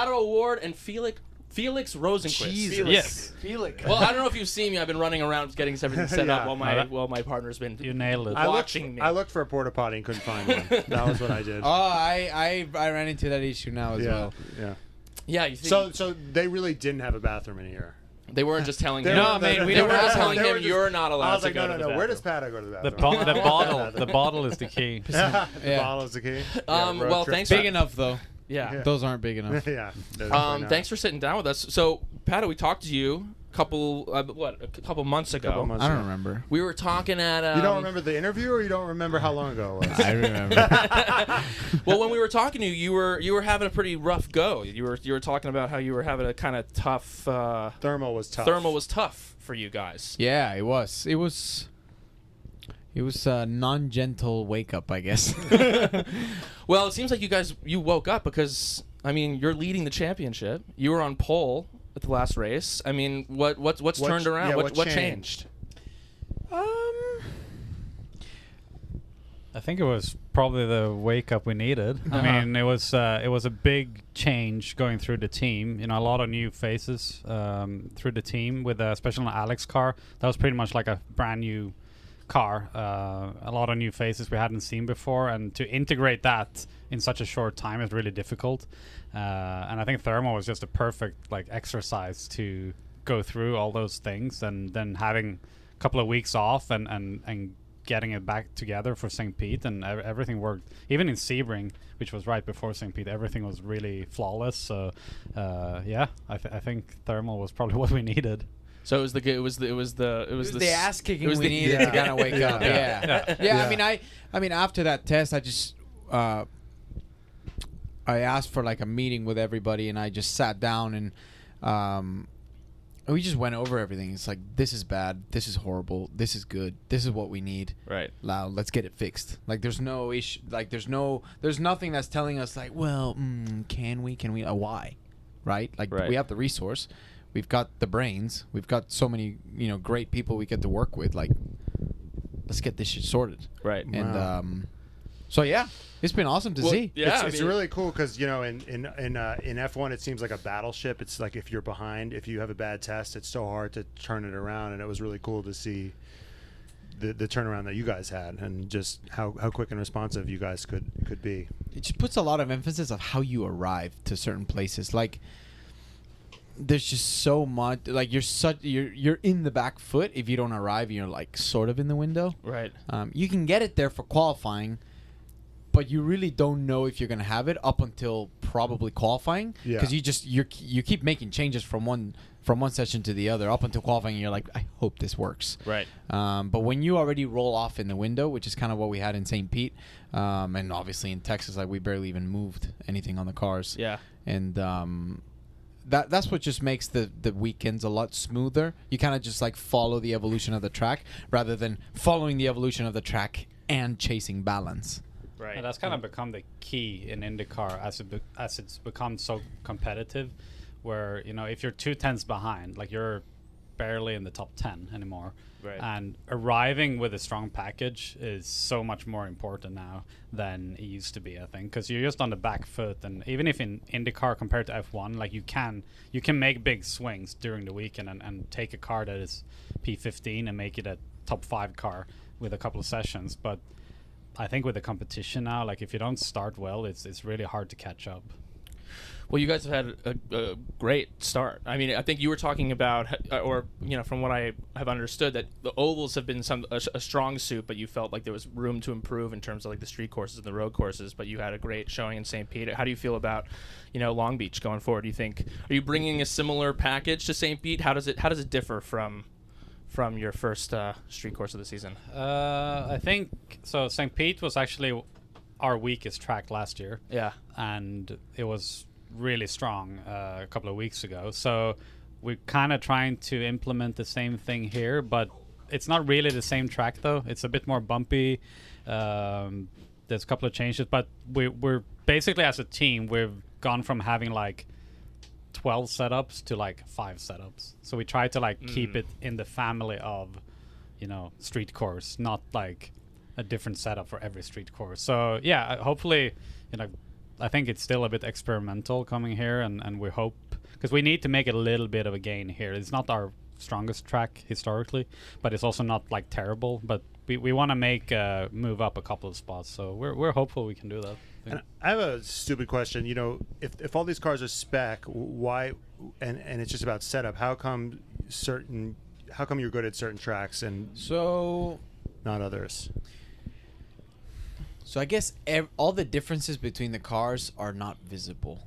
Pato Award and Felix Rosenqvist. Jesus. Yes. Felix. Well, I don't know if you've seen me. I've been running around getting everything set up while my partner's been You nailed it. watching me. I looked for a porta potty and couldn't find one. That was what I did. Oh, I ran into that issue now as well. Yeah. Yeah. You think So they really didn't have a bathroom in here. they weren't just telling They him. weren't- No, they- we they were were just just- telling they were him just- you're not allowed I was to like, go to the no. Where does bathroom. Pato go to the The, bathroom? the bottle is the key. The Yeah. bottle is the key. Well, thanks. Big enough though. Yeah. Those aren't big enough. Yeah. Thanks for sitting down with us. So, Pato, we talked to you a couple months ago. I don't remember. We were talking at. You don't remember the interview, or you don't remember how long ago it was? I remember. Well, when we were talking to you, you were having a pretty rough go. You were talking about how you were having a kind of tough. Thermal was tough. Thermal was tough for you guys. Yeah, it was. It was a non-gentle wake up, I guess. Well, it seems like you woke up because you're leading the championship. You were on pole at the last race. What's turned around? Yeah, what changed? I think it was probably the wake up we needed. I mean, it was a big change going through the team. A lot of new faces through the team with especially on Alex's car. That was pretty much like a brand new car. A lot of new faces we hadn't seen before, and to integrate that in such a short time is really difficult. And I think thermal was just a perfect exercise to go through all those things, and then having a couple of weeks off and getting it back together for St. Pete, and everything worked. Even in Sebring, which was right before St. Pete, everything was really flawless. So I think thermal was probably what we needed. So it was the ass kicking was we the- needed to kind of wake up. Yeah. I mean, after that test, I just I asked for a meeting with everybody, and I just sat down and we just went over everything. It's like, this is bad, this is horrible, this is good, this is what we need. Right. Loud. Let's get it fixed. There's no issue. There's nothing that's telling us can we? Why? Right. Right. We have the resource. We've got the brains. We've got so many, great people we get to work with. Let's get this shit sorted. Right. And so yeah, it's been awesome to see. Yeah, It's really cool because in F1 it seems like a battleship. It's like if you're behind, if you have a bad test, it's so hard to turn it around. And it was really cool to see the turnaround that you guys had, and just how quick and responsive you guys could be. It just puts a lot of emphasis on how you arrive to certain places. There's just so much. You're in the back foot if you don't arrive. You're sort of in the window. Right. You can get it there for qualifying, but you really don't know if you're gonna have it up until probably qualifying. Yeah. Because you keep making changes from one session to the other up until qualifying. You're like, I hope this works. Right. But when you already roll off in the window, which is kind of what we had in St. Pete, and obviously in Texas, we barely even moved anything on the cars. Yeah. And that's what just makes the weekends a lot smoother. You kind of just follow the evolution of the track rather than following the evolution of the track and chasing balance. Right. And that's kind of become the key in IndyCar as it's become so competitive, where if you're 2/10 behind, you're barely in the top 10 anymore. Right. And arriving with a strong package is so much more important now than it used to be, I think, because you're just on the back foot. And even if in IndyCar compared to F1, you can make big swings during the weekend and take a car that is P15 and make it a top 5 car with a couple of sessions. But I think with the competition now, if you don't start well, it's really hard to catch up. Well, you guys have had a great start. I think you were talking about, from what I have understood, that the ovals have been a strong suit, but you felt like there was room to improve in terms of the street courses and the road courses. But you had a great showing in St. Pete. How do you feel about, Long Beach going forward? Do you think, are you bringing a similar package to St. Pete? How does it differ from your first street course of the season? I think so. St. Pete was actually our weakest track last year. Yeah, and it was really strong a couple of weeks ago. So we're kind of trying to implement the same thing here, but it's not really the same track though. It's a bit more bumpy. There's a couple of changes, but we're basically, as a team, we've gone from having 12 setups to 5 setups. So we try to keep it in the family of street course, not a different setup for every street course. So yeah, hopefully I think it's still a bit experimental coming here, and we hope, because we need to make a little bit of a gain here. It's not our strongest track historically, but it's also not like terrible. But we want to make move up a couple of spots, so we're hopeful we can do that. And I have a stupid question. You know, if all these cars are spec, why? And it's just about setup. How come you're good at certain tracks and So not others? I guess all the differences between the cars are not visible.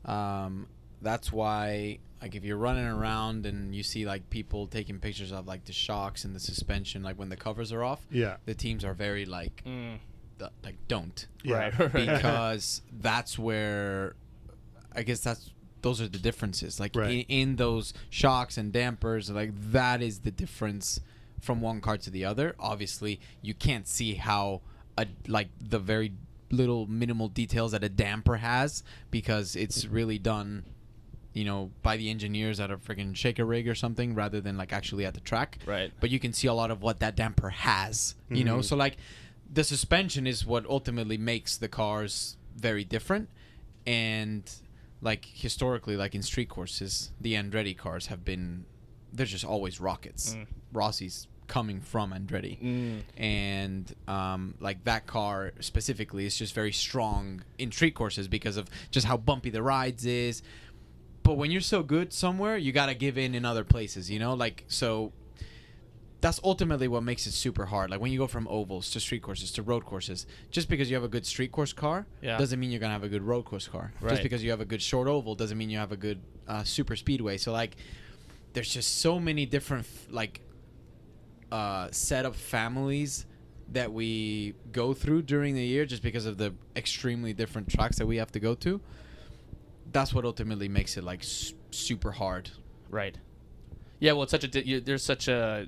That's why, like, if you're running around and you see like people taking pictures of like the shocks and the suspension, like when the covers are off, Yeah. the teams are very like, don't. Yeah. Right. Because that's where, I guess those are the differences. Like Right. in those shocks and dampers, like that is the difference from one car to the other. Obviously, you can't see how like the very little minimal details that a damper has, because it's really done, you know, by the engineers at a freaking shaker rig or something, rather than like actually at the track. Right. But you can see a lot of what that damper has, you know. So like the suspension is what ultimately makes the cars very different. And like historically, like in street courses, the Andretti cars they're just always rockets. Rossi's coming from Andretti. And like that car specifically is just very strong in street courses because of just how bumpy the rides is. But when you're so good somewhere, you got to give in other places, you know? Like, so that's ultimately what makes it super hard. Like when you go from ovals to street courses to road courses, just because you have a good street course car doesn't mean you're going to have a good road course car. Right. Just because you have a good short oval doesn't mean you have a good super speedway. So like there's just so many different set of families that we go through during the year just because of the extremely different tracks that we have to go to. That's what ultimately makes it like super hard. Right. Yeah. Well, it's such there's such a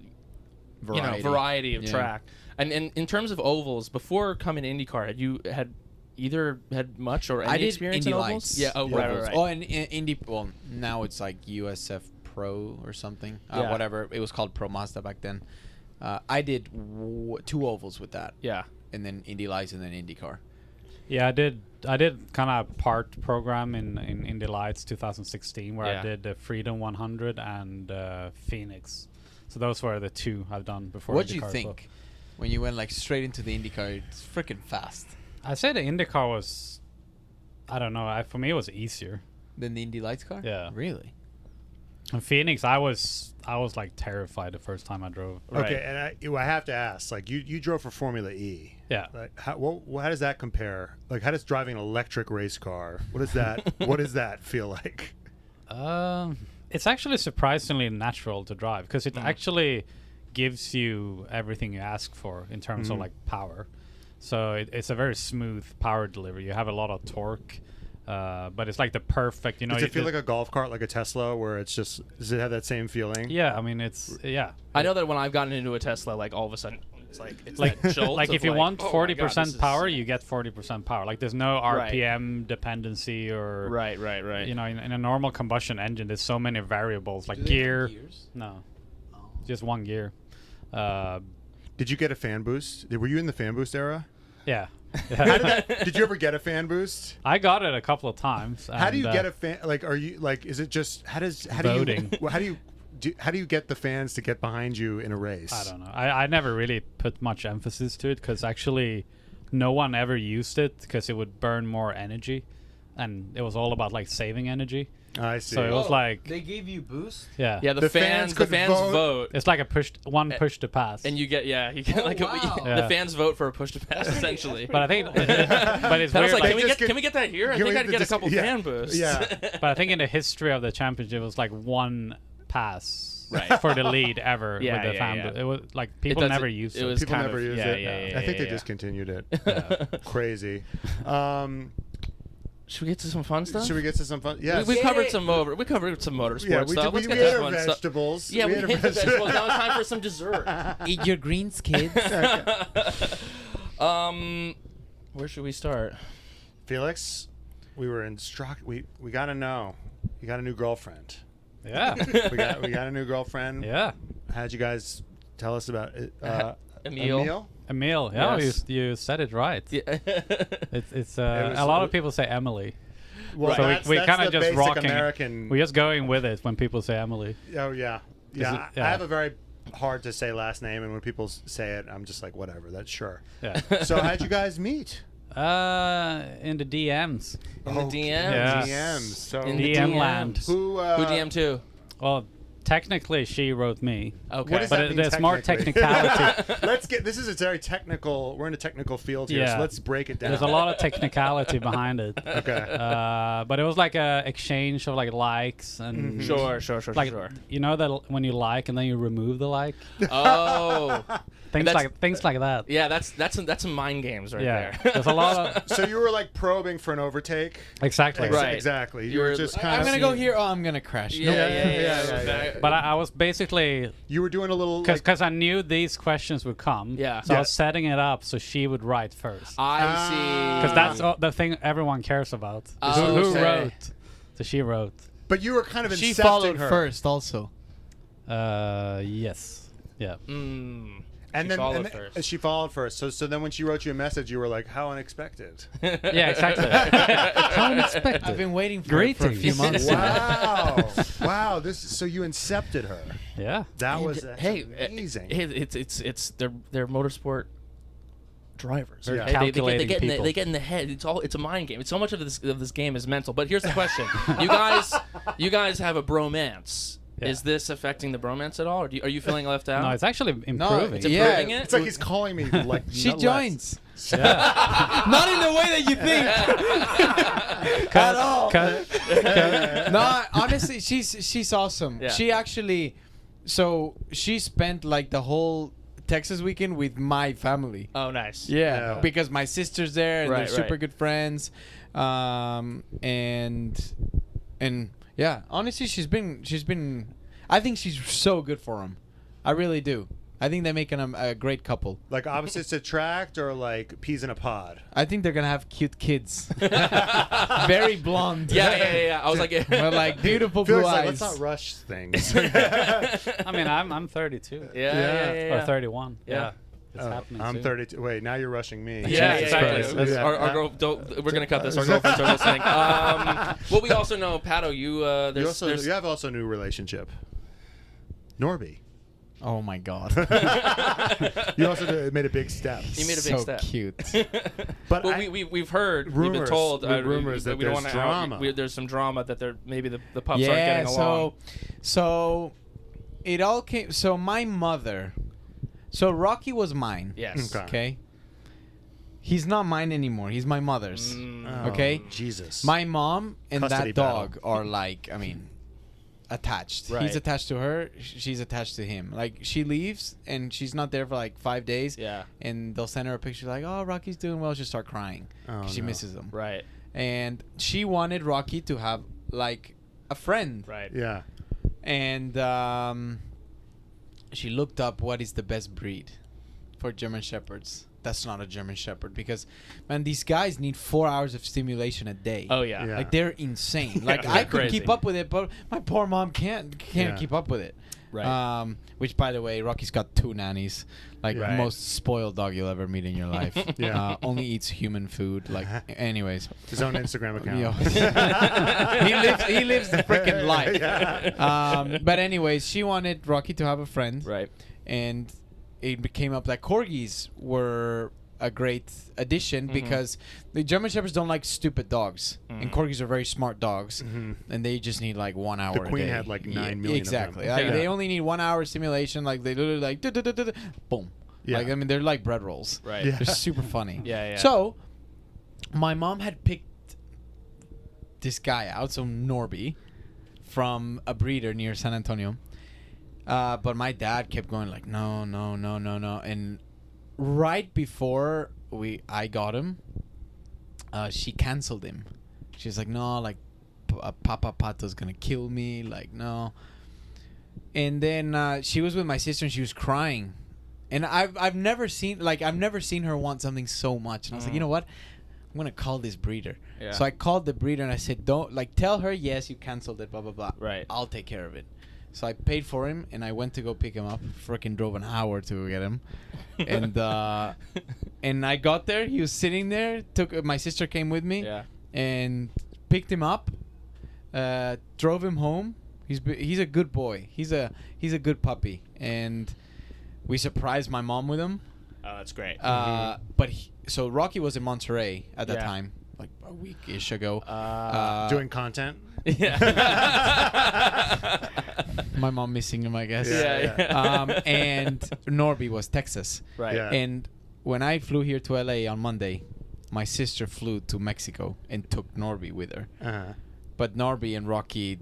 variety of track, and in terms of ovals, before coming to IndyCar, had you had much or any I did experience Indy in Lights. ovals? Yeah. Oh, Ovals. right. Oh, and Indy. Well, now it's like USF Pro or something. Yeah. Whatever. It was called Pro Mazda back then. I did 2 ovals with that. Yeah. And then Indy Lights and then IndyCar. Yeah, I did kind of part program in Indy Lights 2016 where I did the Freedom 100 and Phoenix. So those were the 2 I've done before. What did you IndyCar as think well. when you went like straight into the IndyCar? It's freaking fast. I say the IndyCar was, I don't know, for me it was easier. Than the Indy Lights car? Yeah. Really? In Phoenix, I was like terrified the first time I drove. Right. Okay, and I have to ask, like you drove for Formula E. Yeah. Like how does that compare? Like how does driving an electric race car? What does that feel like? It's actually surprisingly natural to drive because it actually gives you everything you ask for in terms of like power. So it's a very smooth power delivery. You have a lot of torque. But it's like the perfect, you know. Does it feel like a golf cart, like a Tesla, where it's just? Does it have that same feeling? Yeah, I mean it's I know that when I've gotten into a Tesla, like all of a sudden it's like that jolt like of if you want oh my God, 40% this is- power, you get 40% power. Like there's no RPM dependency or Right. You know, in a normal combustion engine, there's so many variables like Do they have gear. gears? No, Oh. just one gear. Did you get a fan boost? Were you in the fan boost era? Yeah. Did you ever get a fan boost? I got it a couple of times. How do you and, get a fan? Like, are you like? Is it just how Voting. do you get the fans to get behind you in a race? I don't know. I never really put much emphasis to it because actually no one ever used it because it would burn more energy, and it was all about like saving energy. I see. So it was like they gave you boost. yeah. Yeah, the fans could vote. It's like a push to pass. And you get like wow. the Yeah. fans vote for a push to pass essentially. but I think, but it's I was weird. like, Like, can we get that here? I think I'd get a couple fan boosts. Yeah. but I think in the history of the championship, it was like one pass Right. for the lead ever Yeah, with the yeah, fan. yeah. It was like people doesn't- never used it it. was People kind never of- use yeah, it. yeah, I think they yeah. discontinued it. Yeah. Crazy. Should we get to some fun stuff? Should we get to some fun? Yes. We covered some motorsport Yeah, we stuff. did. Let's We get to ate some our fun stuff. vegetables. Yeah, we ate our hit the vegetables. Now it's time for some dessert. Eat your greens, kids. Where should we start? Felix, we were in we got to know. You got a new girlfriend. Yeah. We got a new girlfriend. Yeah. How'd you guys tell us about it? Emil. Emil. Yeah, Yes. you said it right. Yeah. It's was- a lot of people say Emily. Well, So that's, we that's kind the of just basic rocking. American. We're just going with it when people say Emily. Oh yeah, Is yeah. it- I yeah. have a very hard to say last name, and when people say it, I'm just like, whatever. That's sure. Yeah. So how'd you guys meet? In the DMs. In the Okay. DMs. Yeah. DMs. So In the DM DMs. land. who Who DM to? Well, technically she wrote me. Okay. What does But that mean there's more technically? technicality. Let's get. This is a very technical. We're in a technical field here, so Yeah. let's break it down. There's a lot of technicality behind it. Okay. But it was like a exchange of like likes and Sure. like Sure. you know that when you like and then you remove the like, Oh. things like that. Yeah, that's some mind games right Yeah, there. there's a lot of So you were like probing for an overtake. exactly. Right. Exactly. You You were were- just I'm kind I'm of. gonna go here. Oh, I'm gonna crash. Yeah, Nope. yeah. But I was basically You were doing a little. Like, because I knew these questions would come. Yeah. So I Yeah. was setting it up so she would write first. I see. Because that's the thing everyone cares about. Oh, Who okay. wrote? So she wrote. but you were kind of She incepting followed her. first, also. Yes. Yeah. Mm. And She then followed and first. she followed first. So then when she wrote you a message, you were like, "How unexpected!" Yeah, exactly. How unexpected. I've been waiting for it for a few Greetings. months. Wow, wow. This. So you incepted her. Yeah. That And, was that's hey, amazing. it's they're motorsport drivers. Yeah. Hey, they Calculating get in the, people. they get in the head. It's a mind game. It's so much of this game is mental. But here's the question: you guys have a bromance. Yeah. Is this affecting the bromance at all, or are you feeling left out? No, it's actually improving. It's Yeah. improving it. It's like he's calling me like She nut less. joins. yeah. Not in the way that you think. At all. No, honestly, she's awesome. Yeah. She actually, so she spent like the whole Texas weekend with my family. Oh, nice. Yeah, Yeah. because my sister's there and Right, they're super right. good friends, and yeah, honestly, she's been. I think she's so good for him. I really do. I think they're making a great couple. Like opposites attract, or like peas in a pod. I think they're gonna have cute kids. Very blonde. Yeah. I was like, But like beautiful Felix, blue like, eyes. let's not rush things. I mean, I'm 32. yeah. Or 31. Yeah. Yeah. It's happening I'm soon. 32. Wait, now you're rushing me. Yeah, Jesus exactly. Christ. That's- Yeah. Our girl, we're gonna cut this. Our girlfriends are listening. Well, we also know, Pato, you You have also a new relationship. Norby. Oh my god. You also made a big step. You made a big So step. cute. But Well, I- we've heard, we've been Rumors. told, Rumors that we don't there's wanna drama. there's some drama that maybe the pups aren't Yeah. getting along. So it all came. So my mother. So Rocky was mine. Yes. Okay. Okay. He's not mine anymore. He's my mother's. Oh, Okay. Jesus. My mom and Custody that dog battle. are like, I mean, attached. Right. He's attached to her. She's attached to him. Like she leaves and she's not there for like 5 days. Yeah. And they'll send her a picture like, "Oh, Rocky's doing well." She'll start crying. Oh, 'Cause she no. misses him. Right. And she wanted Rocky to have like a friend. Right. Yeah. And she looked up what is the best breed for German Shepherds. That's not a German Shepherd because, man, these guys need 4 hours of stimulation a day. Oh yeah. Yeah. Like they're insane. Like Yeah, I they're could crazy. keep up with it, but my poor mom can't Yeah. keep up with it. Right. Which, by the way, Rocky's got 2 nannies. Like Right. most spoiled dog you'll ever meet in your life. Yeah. Only eats human food. Like, anyways. His own Instagram account. Yo. he lives the freaking life. Yeah. But anyways, she wanted Rocky to have a friend. Right. And it became up that corgis were a great addition because the German Shepherds don't like stupid dogs, and corgis are very smart dogs, and they just need like 1 hour. The Queen a day. had, like, 9 million of Exactly. them. Like, Yeah. they only need 1 hour stimulation. Like they literally like boom. Yeah. Like I mean, they're like bread rolls. Right. Yeah. They're super funny. Yeah. So, my mom had picked this guy out, so Norby, from a breeder near San Antonio. But my dad kept going like, no. And right before I got him, she canceled him. She's like, no, like, Papa Pato's gonna kill me. Like, no. And then she was with my sister and she was crying. And I've never seen her want something so much. And I was like, you know what? I'm gonna call this breeder. Yeah. So I called the breeder and I said, don't, like, tell her yes, you canceled it, blah blah blah. Right. I'll take care of it. So I paid for him, and I went to go pick him up. Freaking drove an hour to get him, and and I got there. He was sitting there. My sister came with me, and picked him up. Drove him home. He's a good boy. He's a good puppy, and we surprised my mom with him. Oh, that's great. But so Rocky was in Monterey at that time, like a week-ish ago. Doing content. Yeah. My mom missing him, I guess. Yeah. And Norby was Texas. Right. Yeah. And when I flew here to LA on Monday, my sister flew to Mexico and took Norby with her. Uh-huh. But Norby and Rocky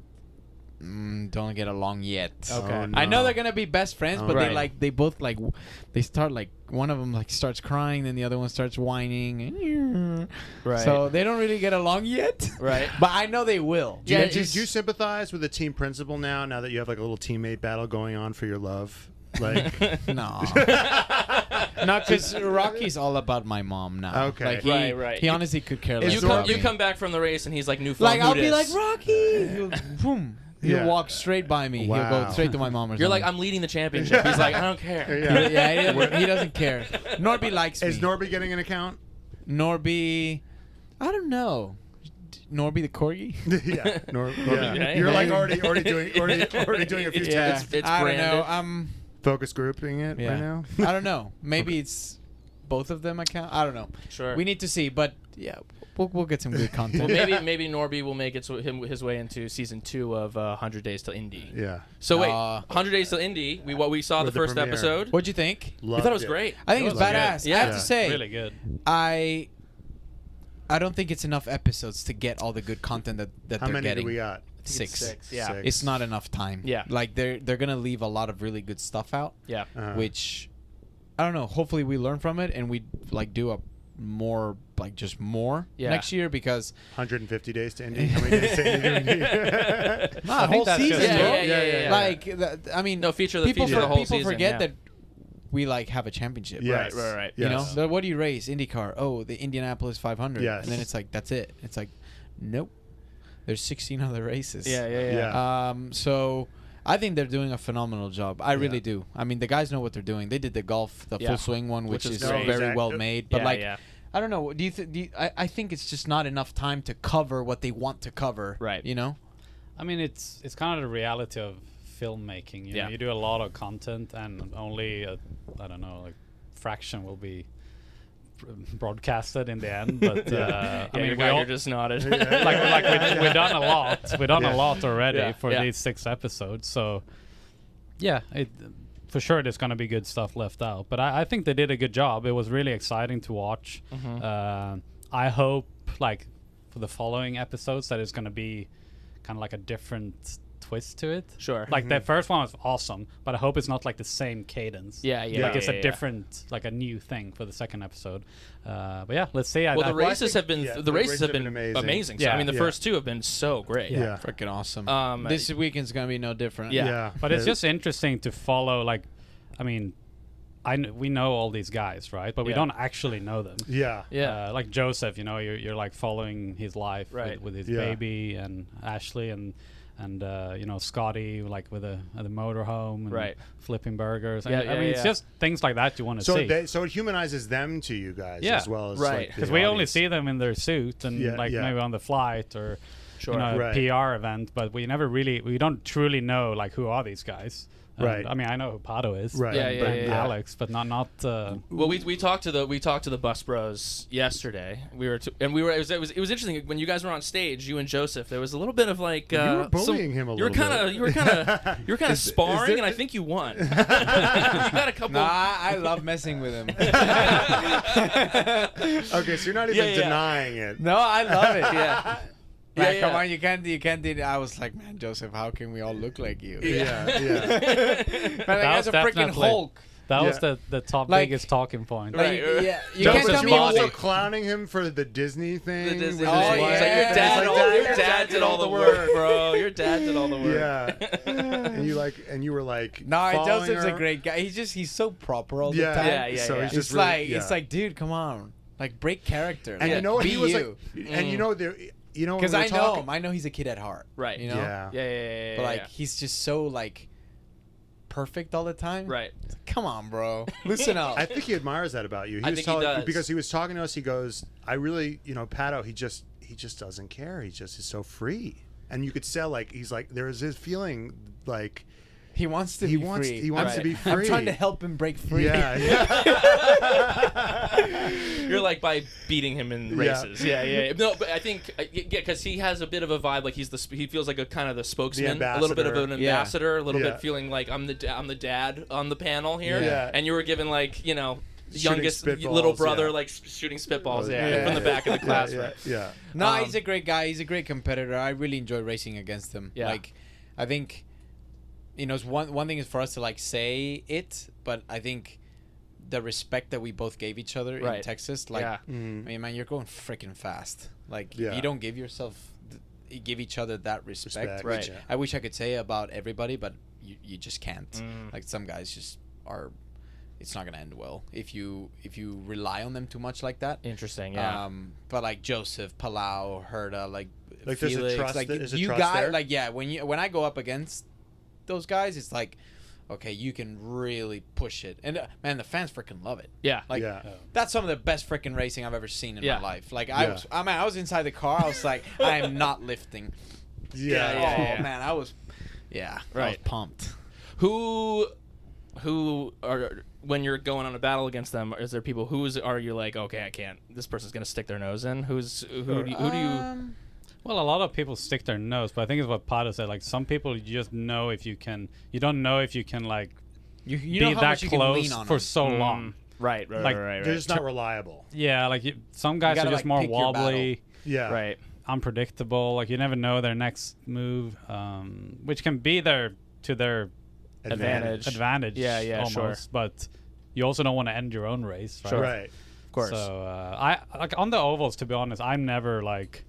don't get along yet. Okay. Oh, no. I know they're gonna be best friends, but Right. they both they start one of them starts crying, then the other one starts whining. Right. So they don't really get along yet. Right. But I know they will. Yeah, Do you sympathize with the team principal now that you have like a little teammate battle going on for your love? Like, No. No, because Rocky's all about my mom now. Okay. Like Right. he honestly could care less. You about come me. come back from the race and he's like new phone. Like I'll who be like dis? Rocky. He'll, boom. He'll Yeah. walk straight by me. He'll Wow. go straight to my mom or You're like, something. I'm leading the championship. He's like, I don't care. yeah. He doesn't care. Norby likes me. Is Norby getting an account? Norby, I don't know. Norby the corgi. Yeah. Yeah. Yeah. You're like already doing a few Yeah, It's I don't branded. know. focus grouping it Yeah. right now. I don't know. Maybe it's both of them account. I don't know. Sure. We need to see, but yeah, we'll get some good content. Well, maybe Norby will make his way into season 2 of 100 Days Till Indy. Yeah. So wait, Uh, 100 Days Till Indy. We saw the With the first premiere. episode. What'd you think? We thought it was great. I think it's Loved it. badass. Yeah. I have Yeah. to say, Really good. I don't think it's enough episodes to get all the good content that How they're many getting. do we got? Six. Yeah. Six. It's not enough time. Yeah. Like they're gonna leave a lot of really good stuff out, Yeah. which I don't know. Hopefully we learn from it and we do a more just more Yeah. next year because 150 days to Indy. How many days to Indy? nah, think whole that's season, just- bro. Yeah. Like I mean, No, feature the people whole people season, forget yeah. that we have a championship. Yes. Right. You know, Yes. what do you race? IndyCar. Oh, the Indianapolis 500. Yes. And then it's like that's it. It's like, nope. There's 16 other races. Yeah. Yeah. So I think they're doing a phenomenal job. I really Yeah. do. I mean, the guys know what they're doing. They did the golf, the Yeah. full swing one, which Which is is great. very Exactly. well made. But Yeah. I don't know. Do you I think it's just not enough time to cover what they want to cover. Right. You know. I mean, it's kind of the reality of filmmaking. You know, Yeah. you do a lot of content, and only I don't know, like fraction will be broadcasted in the end. But I mean, you're just nodded. we've done a lot. We've done a lot already Yeah. for these 6 episodes. So yeah, for sure there's going to be good stuff left out. But I think they did a good job. It was really exciting to watch. I hope for the following episodes that it's going to be kind of like a different twist to it. Sure. Like the first one was awesome, but I hope it's not like the same cadence. Yeah. Like it's yeah. a different, like a new thing for the second episode. But yeah, let's see. Well, the races think- have been yeah, the races have been amazing. amazing. So, Yeah. I mean, the Yeah. first 2 have been so great. Yeah. Freaking awesome. This This weekend's gonna be no different. Yeah. Yeah. But it's just interesting to follow. Like, I mean, we know all these guys, right? But we Yeah. don't actually know them. Yeah. Yeah. Like Joseph, you know, you're like following his life Right. with his Yeah. baby, and Ashley and you know, Scotty, like with the motorhome and Right. flipping burgers. Yeah, I mean, it's yeah. just things like that you want to see. So it humanizes them to you guys Yeah. as well as Right. like, the Because we only audience. see them in their suit and Yeah, yeah. maybe on the flight or Sure. you know, Right. PR event, but we don't truly know like who are these guys. And, Right. I mean, I know who Pato is. Right. Yeah, and yeah. Alex, but not. Well, we talked to the Bus Bros yesterday. It was interesting when you guys were on stage. You and Joseph. There was a little bit of like You were bullying him a little bit. You were kind of sparring, and I think you won. You got a couple. Nah, I love messing with him. Okay, so you're not even Yeah. denying it. No, I love it. Yeah. Like, Yeah, come yeah. on, you can't do that. I was like, man, Joseph, how can we all look like you? Yeah. Yeah. Man, that guy's was a freaking definitely- Hulk. that was Yeah. the top Like- biggest talking point. Like, Right. yeah, you But can't tell you me were also all clowning him for the Disney thing. The Disney with Oh, his thing. yeah. wife. It's like, your dad did all the work, bro. Your dad did all the work. Yeah. and you were like, No, following Joseph's a her. great guy. He's so proper all the Yeah. time. Yeah, yeah, So yeah. he's It's just really, like yeah. it's like, dude, come on, like break character. And like, you know what be he was you. like, and you know there, you know, Because when I we're know talking- him. I know he's a kid at heart. Right. You know. Yeah. Yeah. But like he's just so like perfect all the time. Right. It's like, come on, bro. Listen up. I think he admires that about you. I think he does. Because he was talking to us. He goes, "I really, Pato. He just doesn't care. He just is so free." And you could tell, like, he's like, there is this feeling like He wants to he be wants free. he wants to Right. be free. I'm trying to help him break free. Yeah. You're like by beating him in races. Yeah. No, but I think because he has a bit of a vibe like he feels like a kind of the spokesman, a little bit of an Yeah. ambassador, a little Yeah. bit feeling like I'm the dad on the panel here, Yeah. and you were given like Shooting youngest spitballs, little brother yeah. like shooting spitballs Yeah. from the back of the classroom. Yeah. No, Um, he's a great guy. He's a great competitor. I really enjoy racing against him. Yeah. Like, I think, it's one thing is for us to like say it, but I think the respect that we both gave each other in Right. Texas, like, Yeah. I mean, man, you're going freaking fast. Like, Yeah. if you don't give give each other that respect, Right. which Yeah. I wish I could say about everybody, but you just can't. Mm. Like, some guys just are. It's not gonna end well if you rely on them too much like that. Interesting. Yeah. But like Joseph, Palau, Herda, like Like, there's a Felix, trust like there- there's a you trust guys, there? like when I go up against those guys, it's like, okay, you can really push it, and man, the fans freaking love it. yeah. Like Yeah. that's some of the best freaking racing I've ever seen in Yeah. my life. Like Yeah. I was inside the car. I was like, I am not lifting. Yeah. Oh man, I was Right. pumped. Who are when you're going on a battle against them? Is there people are you like, okay, I can't. This person's gonna stick their nose in. Who do you? Well, a lot of people stick their nose, but I think it's what Pato said. Like some people, you just know if you can. You don't know if you can like You be know how that much you can lean close on for them. so long. Right. Like, They're just not reliable. Yeah, like some guys gotta, are just like, more pick your wobbly, Yeah. Right. unpredictable. Like you never know their next move, which can be to their Advantage. Yeah, almost. sure. But you also don't want to end your own race, right? Right. Of course. So I like on the ovals. To be honest, I'm never like.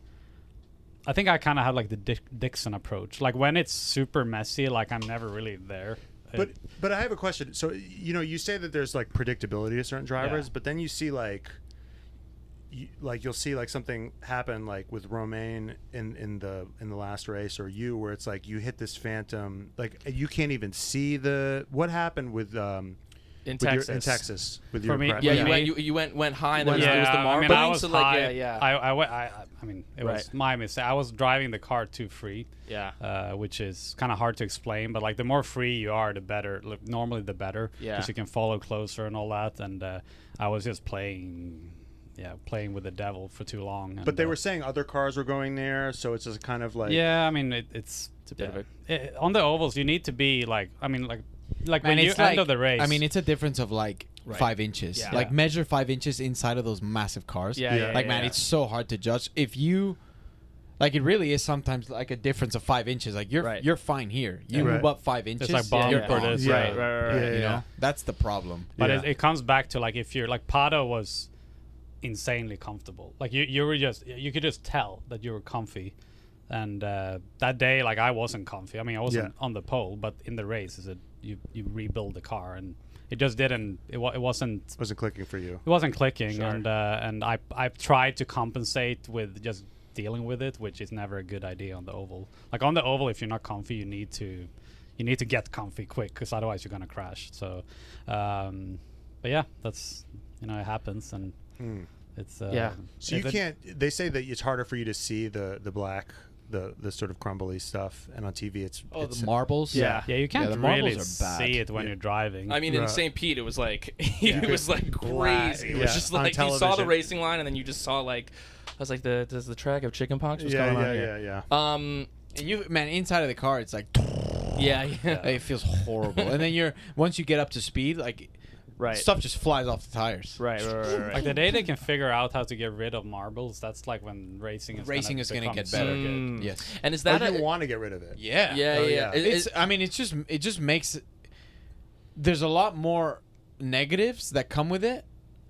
I think I kind of have like the Dixon approach. Like when it's super messy, like I'm never really there. But I have a question. So you say that there's like predictability to certain drivers, Yeah. but then you see you'll see like something happen like with Romain in the last race, or where it's like you hit this phantom, like you can't even see what happened with in with Texas. with For your me- crash. Yeah, Yeah. you went high, and there Yeah, was the I marble. mean, I was so high. like, yeah. I mean, it was Right. my mistake. I was driving the car too free, Yeah. which is kind of hard to explain. But like, the more free you are, the better. Like, normally, the better. Yeah. Because you can follow closer and all that. And I was just playing with the devil for too long. But and, they were saying other cars were going there, so it's just kind of like Yeah, I mean, it's a bit of on the ovals. You need to be like, I mean, like Man, when you it's end of the race. I mean, it's a difference of like Right. 5 inches. Yeah. Like Yeah. measure 5 inches inside of those massive cars. Yeah. Like man, it's so hard to judge. If you, like, it really is sometimes like a difference of 5 inches. Like Right. you're fine here. You Right. move up 5 inches. like bomb you're for gone. this. Yeah. Right. Yeah, You yeah. know, that's the problem. But Yeah. it comes back to like if you're like Pato was insanely comfortable. Like you could just tell that you were comfy. And that day, like I wasn't comfy. I mean, I wasn't on the pole, but in the race, you rebuild the car, and it just didn't. It wasn't clicking for you. It wasn't clicking, Sure. and I've tried to compensate with just dealing with it, which is never a good idea on the oval. Like on the oval, if you're not comfy, you need to get comfy quick, because otherwise you're gonna crash. So, but yeah, that's it happens, and it's Yeah. So you can't. They say that it's harder for you to see the black, the sort of crumbly stuff, and on TV it's The marbles. Yeah. Yeah, you can't the really marbles are bad. see it when you're driving. I mean, in Right. St. Pete, it was like it was like Black, crazy. It was yeah, just on like you saw the television. racing line, and then you just saw like I was like, does the track have chicken pox? What's yeah, going yeah, on yeah, here? yeah. And you, man, inside of the car, it's like Yeah. it feels horrible. And then once you get up to speed, like Right. stuff just flies off the tires. Right. like the day they can figure out how to get rid of marbles, that's like when racing is Gonna become get so better. good. Mm. Yes. And is that you want to get rid of it? Yeah. Yeah, Oh, yeah. yeah. It's. I mean, it just makes. There's a lot more negatives that come with it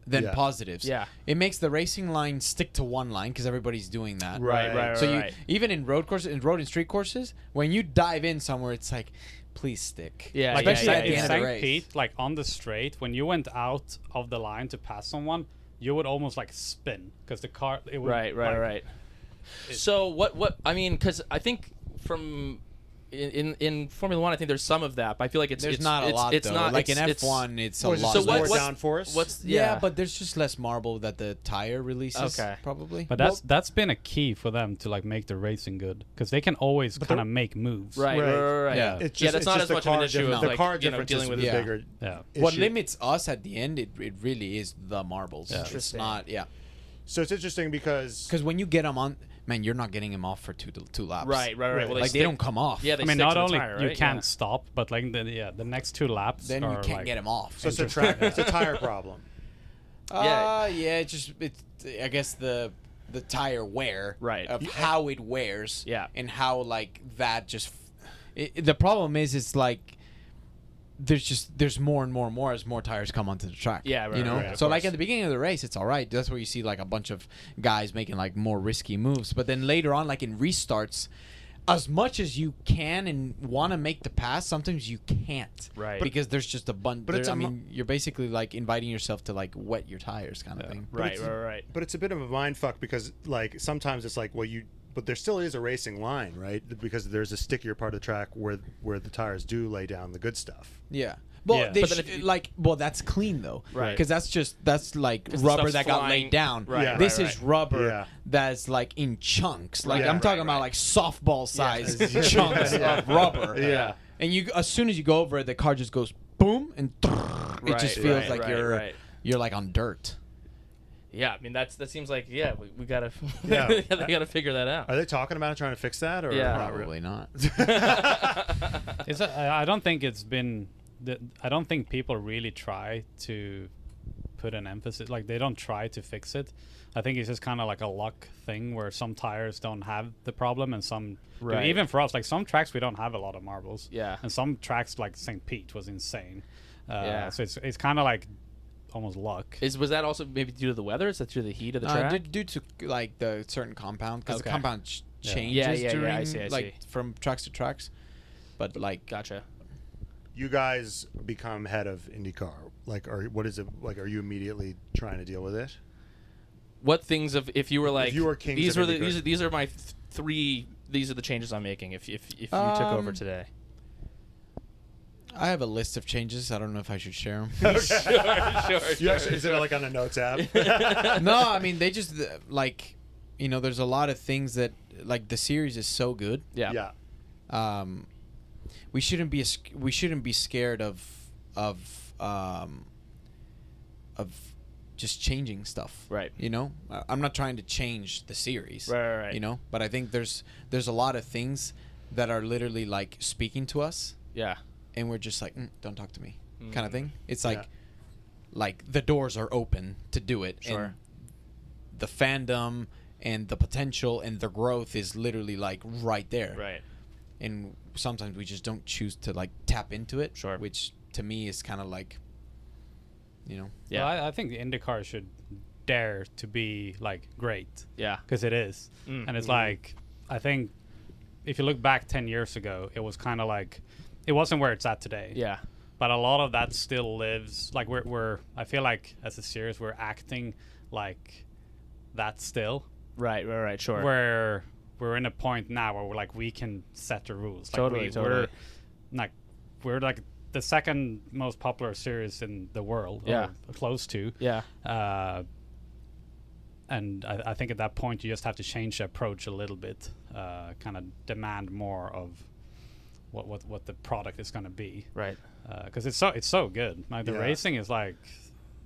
than Yeah. positives. Yeah. It makes the racing line stick to one line because everybody's doing that. Right. So right. even in road courses, in road and street courses, when you dive in somewhere, it's like, please stick. Yeah, Like especially yeah, at the in end of the St. race. Pete, like on the straight, when you went out of the line to pass someone, you would almost like spin because the car. It would, Right. like, So what I mean, because I think from in Formula One, I think there's some of that, but I feel like There's it's not a lot, It's though. not Like in it's- F1, it's a Or is it lot. just So more what- downforce? What's Yeah, but there's just less marble that the tire releases. Okay. Probably. But that's been a key for them to like make the racing good because they can always But kind the- of make moves. right. Yeah. It's Yeah, just, that's it's not just as the much of an car issue difference. of, the like, car you know, difference dealing is with the Yeah. bigger Yeah. What issue. limits us at the end, it really is the marbles. Yeah. It's Interesting. not, yeah. So it's interesting because Because when you get them on, man, you're not getting them off for two laps. Right. Well, Like they don't come off. Yeah, they I mean, stick not to the only tire, you right? can't Yeah. stop, but like the next 2 laps Then you are can't like, get them off. so it's a track. It's a tire problem. Yeah. Yeah. It's I guess the tire wear. Right. Of how it wears. Yeah. And how like that just. The problem is, it's like. There's more and more and more as more tires come onto the track. Yeah, right, you know. right, of So like course. at the beginning of the race, it's all right. That's where you see like a bunch of guys making like more risky moves. But then later on, like in restarts, as much as you can and want to make the pass, sometimes you can't. Right. Because there's just a bunch. But it's I mean, you're basically like inviting yourself to like wet your tires, kind of thing. Right. Right. But it's a bit of a mind fuck because like sometimes it's like but there still is a racing line, right? Because there's a stickier part of the track where the tires do lay down the good stuff. Yeah. Well, Yeah. they But then if you- that's clean though, Right. Because that's like 'Cause the rubber stuff's that got flying- laid down. Right, Yeah. This right, is right. rubber Yeah. that's like in chunks. Like Yeah. I'm talking Right, about right. like softball size Yeah. chunks Yeah. of rubber. Yeah. And you, as soon as you go over it, the car just goes boom, and it just Right, feels right, like right. you're like on dirt. Yeah, I mean that seems like we gotta Yeah. they gotta figure that out. Are they talking about trying to fix that or Yeah. not really? Probably not. I don't think it's been. I don't think people really try to put an emphasis. Like they don't try to fix it. I think it's just kind of like a luck thing where some tires don't have the problem and some do. Right. Even for us, like some tracks we don't have a lot of marbles. Yeah. And some tracks like St. Pete was insane. Yeah. So it's kind of like almost luck. Was that also maybe due to the weather? Is that due to the heat of the track? Due to like the certain compound, because Okay. the compound Yeah. changes Yeah, yeah, during I see. like from tracks to tracks. But like Gotcha. You guys become head of IndyCar. Like, what is it like? Are you immediately trying to deal with it? What things if you were like you were kings these of were the IndyCar. these are my three. These are the changes I'm making. If you took over today. I have a list of changes. I don't know if I should share them. Sure. You actually, is it like on a notes app? No, I mean they just like, there's a lot of things that like the series is so good. Yeah. Yeah. We shouldn't be scared of just changing stuff. Right. I'm not trying to change the series. Right. But I think there's a lot of things that are literally like speaking to us, Yeah. and we're just like, don't talk to me, Mm. kind of thing. It's Yeah. like the doors are open to do it. Sure. And the fandom and the potential and the growth is literally like right there. Right. And sometimes we just don't choose to like tap into it. Sure. Which to me is kind of like, Yeah. Well, I think the IndyCar should dare to be like great. Yeah. Because it is. Mm. And it's like, I think if you look back 10 years ago, it was kind of like, it wasn't where it's at today. Yeah. But a lot of that still lives. Like I feel like as a series, we're acting like that still. Right. Sure. Where we're in a point now where we can set the rules. Like Totally. We're like the second most popular series in the world. Yeah. Or close to. Yeah. And I think at that point you just have to change the approach a little bit, kind of demand more of what the product is going to be, Right. because it's so good. Like the Yeah. racing is like,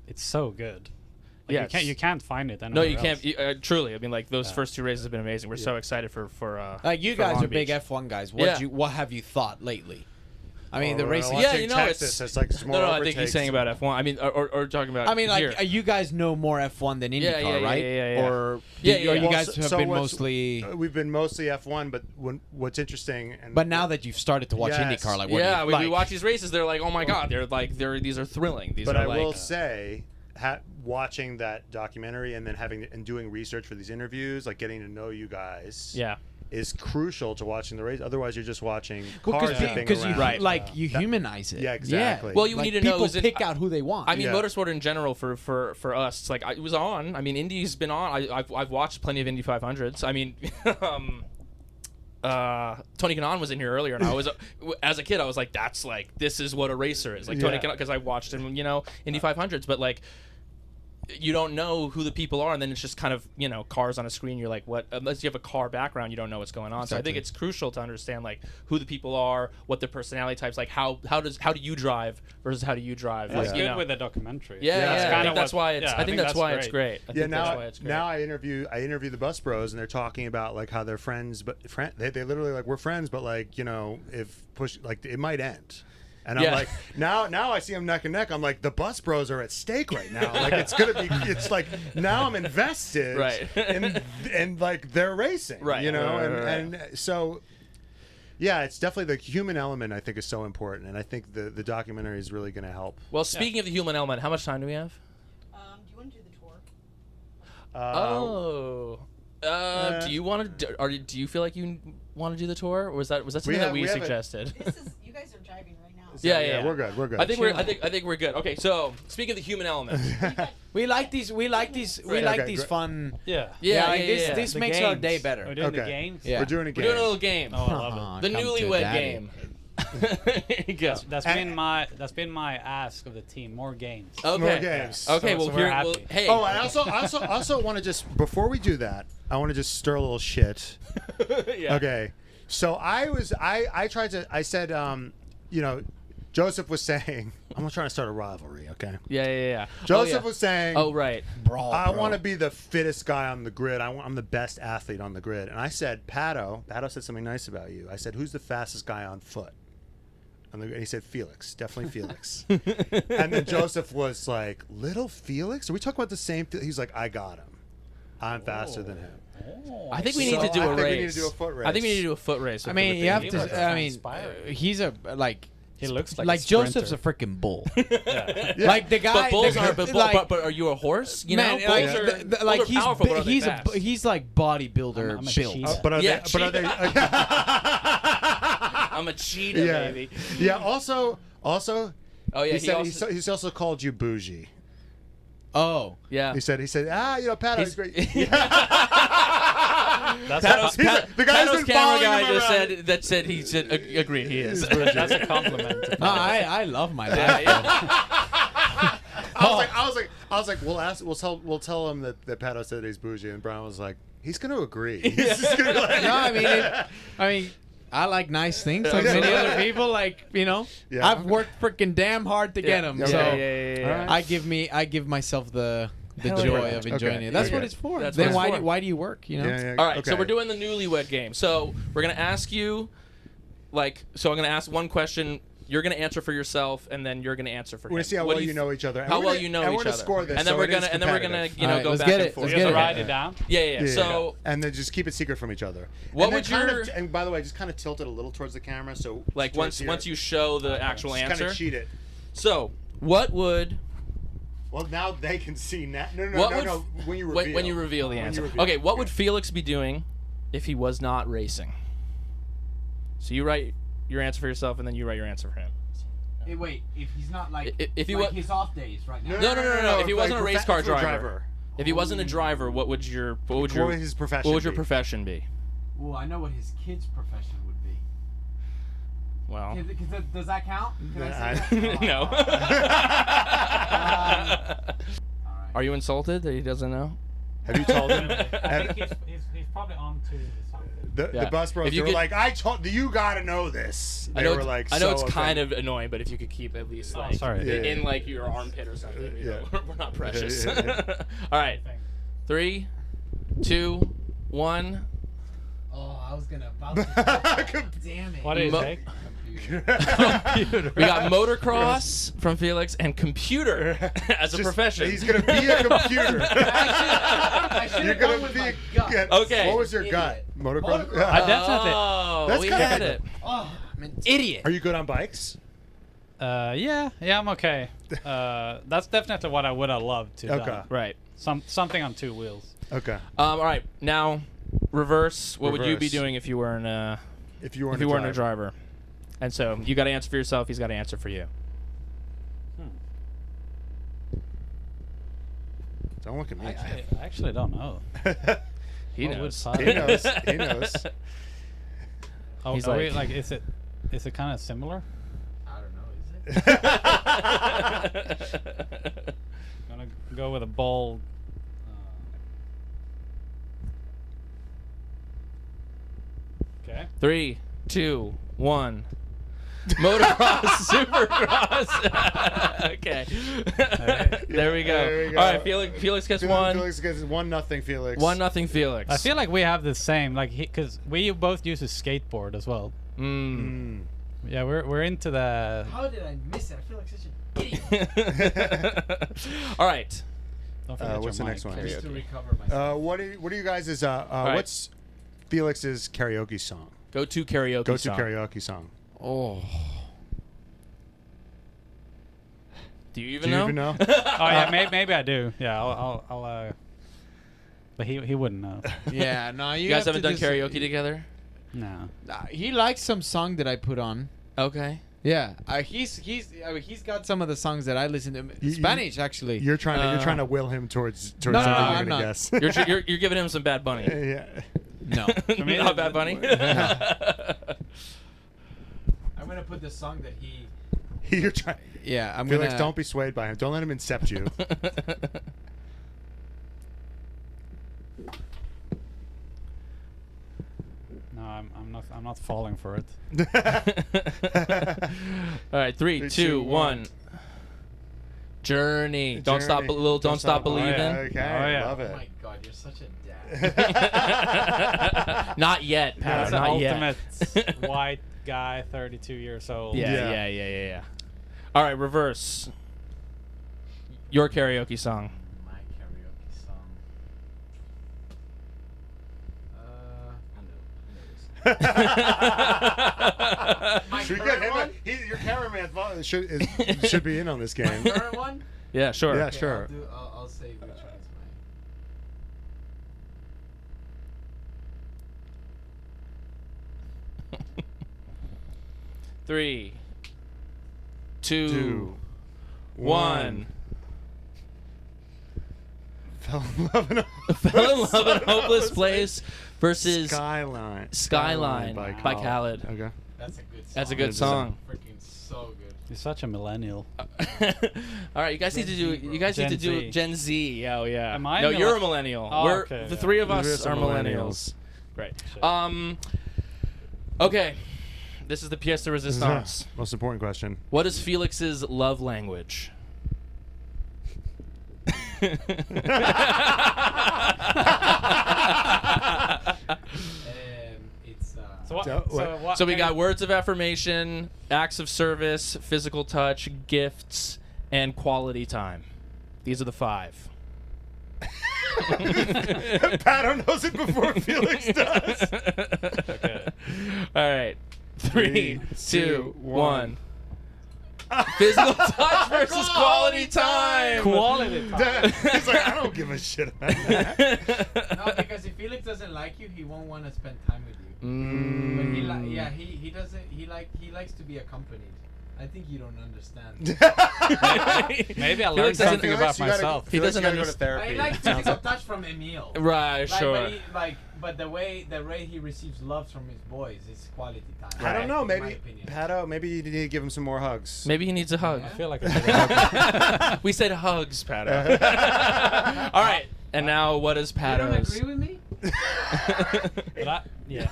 it's so good. Like Yes. you can't find it No, anywhere you else. can't. Truly, I mean, like those Yeah. first two races have been amazing. We're so excited for like you for guys Long are big Beach. F1 guys. Yeah. What have you thought lately? I mean, Oh, the we're racing. Yeah, watching Texas, it's like some more No, I think he's overtakes. saying about F1. I mean, or talking about. I mean, like here. you guys know more F1 than IndyCar, yeah, right? yeah. Or Yeah, or yeah. you Well, guys have been what's- mostly. We've been mostly F1, but what's interesting, and But now that you've started to watch Yes. IndyCar, like what Yeah, do you we like? watch these races. They're like, oh my god, these are thrilling. These but are I like, will say, watching that documentary and then doing research for these interviews, like getting to know you guys, yeah, is crucial to watching the race. Otherwise, you're just watching cars zipping Because you around. Right. like you humanize it. Yeah, exactly. Well, you Like, need to know. people Is it, pick out who they want. I mean, Yeah. motorsport in general for us, it's like it was on. I mean, Indy's been on. I've watched plenty of Indy 500s. I mean, Tony Kanaan was in here earlier, and I was as a kid I was like, that's like this is what a racer is like. Tony Kanaan, because I watched him, Indy 500s, but like you don't know who the people are, and then it's just kind of cars on a screen. You're like, what? Unless you have a car background, you don't know what's going on. So I think it's crucial to understand like who the people are, what their personality types, like how do you drive versus how do you drive. That's like, good with a documentary. I think that's why it's. I think that's why it's great. Now I interview the Bus Bros, and they're talking about like how they're friends, but they literally like we're friends, but like if push like it might end. And I'm like, now I see them neck and neck. I'm like, the Bus Bros are at stake right now. Like it's like now I'm invested, right? and like they're racing, right? And so, yeah, it's definitely the human element. I think is so important, and I think the documentary is really going to help. Well, speaking of the human element, how much time do we have? Do you want to do the tour? Do you want to? Or do you feel like you want to do the tour, or was that something that we suggested? You guys are driving right now. So, yeah, we're good. I think we're good. Okay, so speaking of the human element, we like these fun. This The makes games. our day better. We're doing the games. Yeah. We're doing a game. we're doing a little game. Oh, I love it. The newlywed game. Go. That's been my ask of the team. More games. Okay. More games. Okay. So Well, we're here. happy. Well, hey. Oh, I also want to just before we do that, I want to just stir a little shit. Yeah. Okay. So I said, Joseph was saying, I'm trying to start a rivalry, okay? Yeah. Joseph was saying, Oh, right. I want to be the fittest guy on the grid. I'm the best athlete on the grid. And I said, Pato said something nice about you. I said, who's the fastest guy on foot? And he said, Felix. Definitely Felix. And then Joseph was like, little Felix? Are we talking about the same thing? He's like, I got him. I'm faster than him. I think we need to do a race. We need to do a foot race. I think we need to do a foot race. I mean, you have He to. was I mean, inspiring. he's a like. He looks like like a sprinter. Joseph's a freaking bull. Yeah. Like the guy. But bulls the, are. But, like, but are you a horse? You man, know, like, bulls are, bulls like are he's powerful, but are they fast? he's like bodybuilder I'm a built. cheetah. But are Yeah, they? But are they? I'm a cheetah, yeah. baby. Yeah. Also. Oh yeah. He said he's also called you bougie. Oh, yeah. He said Pato is great. That's The guy's Pato's been camera following guy him just around. said he said agreed he is. that's a compliment. no, I love my life. I was like, we'll tell him that Pato said he's bougie, and Brian was like, he's gonna agree. He's just gonna be like, No, I mean, I like nice things like many other people. Like Yeah. I've worked freaking damn hard to get them. Yeah. So Yeah. I give myself the Hell joy yeah. of enjoying it. That's Okay. what it's for. That's then what it's for. why do you work? You know. Yeah. All right, so Okay. we're doing the newlywed game. So we're gonna ask you, so I'm gonna ask one question. You're gonna answer for yourself, and then you're gonna answer for him. We're gonna see how What well do you know each other. And How we're well gonna- you know and each we're gonna other. score this, and then so we're it is gonna competitive. you know All right, go let's back get and it. forth. Let's You have get to it. write it down. Yeah. Yeah. So and then just keep it secret from each other. What and would then your- and by the way, just kind of tilt it a little towards the camera, so like towards once here. you show the actual Just answer. kind of cheat it. So what would Well, now they can see. No. what would When you reveal. when you reveal the When you answer? reveal. Okay, what would Felix be doing if he was not racing? So you write your answer for yourself, and then you write your answer for him. Hey, wait, if he's not If he wa- his off days right now. No. If he wasn't a race car professional driver. If he wasn't a driver, what would your What would his profession what would your be? profession be? Well, I know what his kid's profession would be. Well, Does that count? Can I Nah, say that? no. All right. Are you insulted that he doesn't know? Have you told him? I think he's probably on to something. The Yeah. bus bros, If you they were could- like, I told you gotta know this. They I know were it's, like, I know so it's kind offended. of annoying, but if you could keep at least like sorry. Yeah. in like your armpit or something, you know, Yeah. we're not precious. Yeah. All right, 3, 2, 1. Oh, I was gonna Damn it. What do you Mo- take? We got motocross from Felix and computer as a Just- profession. He's gonna be a computer. I should You're have gonna gone with be my a gut. Okay. What was your gut? Motocross. Yeah. I definitely. Oh, That's we kinda got good. it. Oh, I'm an idiot. Are you good on bikes? Yeah, I'm okay. That's definitely what I would have loved to. Okay. Done. Right. Something on two wheels. Okay. All right. Now, reverse. What would you be Reverse. doing if you weren't If you weren't if you weren't a driver? And so you got to answer for yourself. He's got to answer for you. Don't look at me. I actually don't know. He What would knows. Pato- He knows. He knows. Oh, He's are we, like- is it kind of similar? I don't know. Is it? Gonna go with a bold. Okay. 3, 2, 1. Motocross, Supercross. Okay. There we go. There we go. All right, Felix gets one. Felix gets 1-0. Felix. 1-0 Felix. I feel like we have the same, like, because we both use a skateboard as well. Mm. Yeah, we're into the. How did I miss it? I feel like such an idiot. All right. Don't forget what's the your next mic. one? Just to recover myself. What are you guys' right. what's Felix's karaoke song? Go to karaoke. Go to song. karaoke song. Oh. Do you even Do you know? even know? Oh yeah, maybe I do. Yeah, I'll but he wouldn't know. Yeah, no, You guys haven't done karaoke together? No. He likes some song that I put on. Okay. Yeah, he's got some of the songs that I listen to. Spanish, actually. You're trying to will him towards No, no, something no, you're I'm gonna not. guess. You're giving him some Bad Bunny. Yeah. No. Not Bad Bunny. I'm gonna put the song that he. You're trying. Yeah, I'm Felix, gonna. don't be swayed by him. Don't let him incept you. No, I'm not falling for it. All right, 3, 2, 2, 1. Journey. Don't stop, Journey. little. Don't stop believing. Okay, Oh, yeah. love Oh it. my God, you're such a dad. Not yet, Pat. That's the Not yet. ultimate white guy, 32 years old. Yeah. All right, reverse. Your karaoke song. My karaoke song. Should we get him? Your cameraman should be in on this game. Current one? Yeah, sure. Yeah, Okay, sure. I'll say which one is mine. 3, 2, 2, 1. Fell in love in a Fell in love in hopeless place versus Skyline by Khaled. Khaled. Okay. That's a good song. That's a good song. Freaking so good. You're such a millennial. All right, you guys need to do. You guys need to do Gen Z. Oh yeah. Am I No, a you're a millenn- millennial. Oh, We're okay, the yeah. three of The us three of us are are millennials. Great. Shit. Okay. This is the pièce de résistance. Most important question. What is Felix's love language? It's So what? So So we can- got words of affirmation, acts of service, physical touch, gifts, and quality time. These are the 5. Pato knows it before Felix does. Okay. All right. 3, 2, 2, 1. Physical touch versus quality time. Quality time. He's like, I don't give a shit about that. no, because if Felix doesn't like you, he won't want to spend time with you. But he doesn't. He likes to be accompanied. I think you don't understand. Maybe I Felix learned doesn't- something about myself. He doesn't go to understand. therapy. I like physical touch from Emil. Right, sure. But the way he receives love from his boys is quality time. I don't know. in my Maybe opinion. Pato. Maybe you need to give him some more hugs. Maybe he needs a hug. I feel like I should have We said hugs, Pato. All right. And now, what is You don't Pato's? agree with me? But yeah.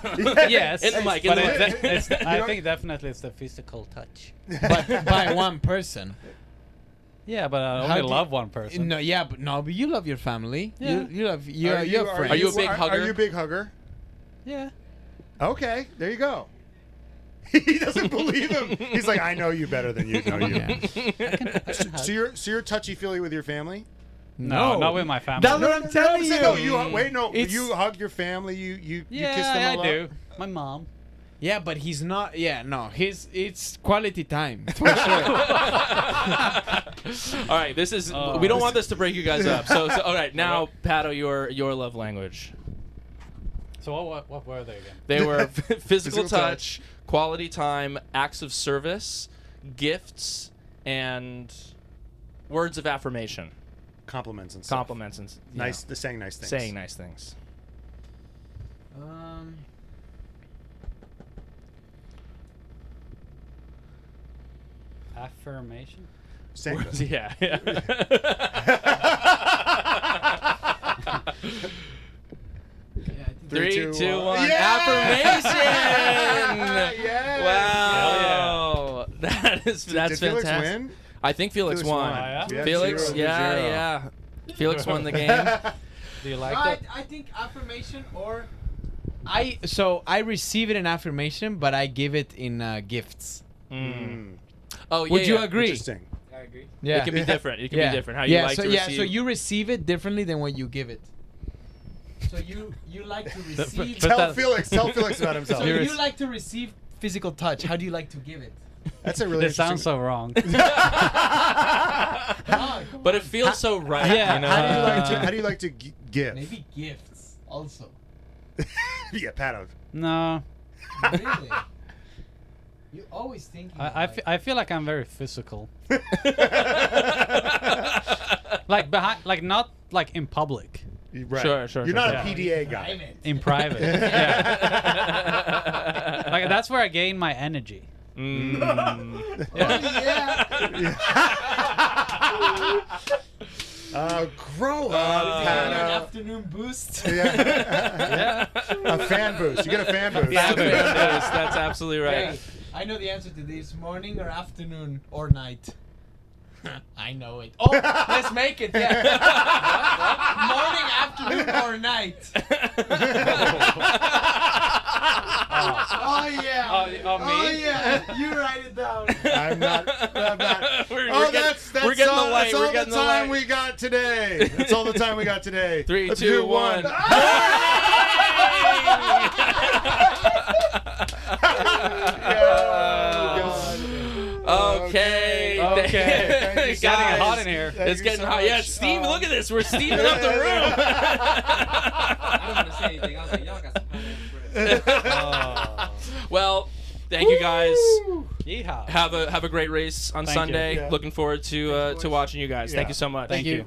Yes. In the mic, in But the it's mic. I think definitely it's the physical touch. But by one person. Yeah, but I How only do love you- one person. No, yeah, but you love your family. Yeah. You love your friends. Are you a big Are hugger? you a big hugger? Yeah. Okay, there you go. He doesn't believe him. He's like, I know you better than you know you. So you're touchy feely with your family? No, not with my family. That's what I'm telling you. No, It's- you hug your family. You kiss yeah, them a I lot. do. My mom. Yeah, but he's not. Yeah, no, it's quality time for sure. All right. This is. Oh. We don't want this to break you guys up. So all right. Now, Pato, your love language. So what were they again? They were physical Physical touch, quality time, acts of service, gifts, and words of affirmation. Compliments and stuff. Compliments and Nice. They're saying nice things. saying nice things. Affirmation. Same. Yeah. Three, two, one. Yeah! Affirmation. Yes! Wow. That's Did fantastic. Felix win? I think Felix won. yeah? Yeah, Felix, 0-0. yeah. Felix won the game. Do you like I, that? I think affirmation or I receive it in affirmation, but I give it in gifts. Oh, yeah. Would you yeah. agree? Interesting. I agree. Yeah. It can be different. It can be different. How you like so, to receive. so you receive it differently than when you give it. So you like to receive. Tell Felix about himself. So you like to receive physical touch. How do you like to give it? That's a really It sounds interesting. so wrong. But it feels so right. Yeah, You know? How do you like to give? Maybe gifts also. Yeah, Pato. No, Really? You always thinking. I feel like I'm very physical. Like behind, like not like in public, Right. Sure. You're not Yeah. a PDA guy. in private. Yeah. Like that's where I gain my energy. Grow up, Pato. Afternoon boost. Yeah. A fan boost. You get a fan boost. Yeah, that's absolutely right. Hey, I know the answer to this. Morning or afternoon or night? I know it. Oh, let's make it. Yeah. Morning, afternoon, or night? Oh yeah. Oh, me? Oh yeah. You write it down. I'm not. We're Oh, getting- that's we're getting all, the light. that's all We're getting the the time light. we got today. That's all the time we got today. 3, Let's 2, do 1. Okay. Thank you It's getting guys. hot in here. Thank It's you getting so hot. Yeah, much. steam. Look at this. We're steaming up the room. I don't want to say anything. I was like, y'all got some hot bread. Well, thank you guys. Yeehaw. Have a great race on Thank you. Sunday. Yeah. Looking forward to watching you guys. Thank Yeah. you so much. Thank you.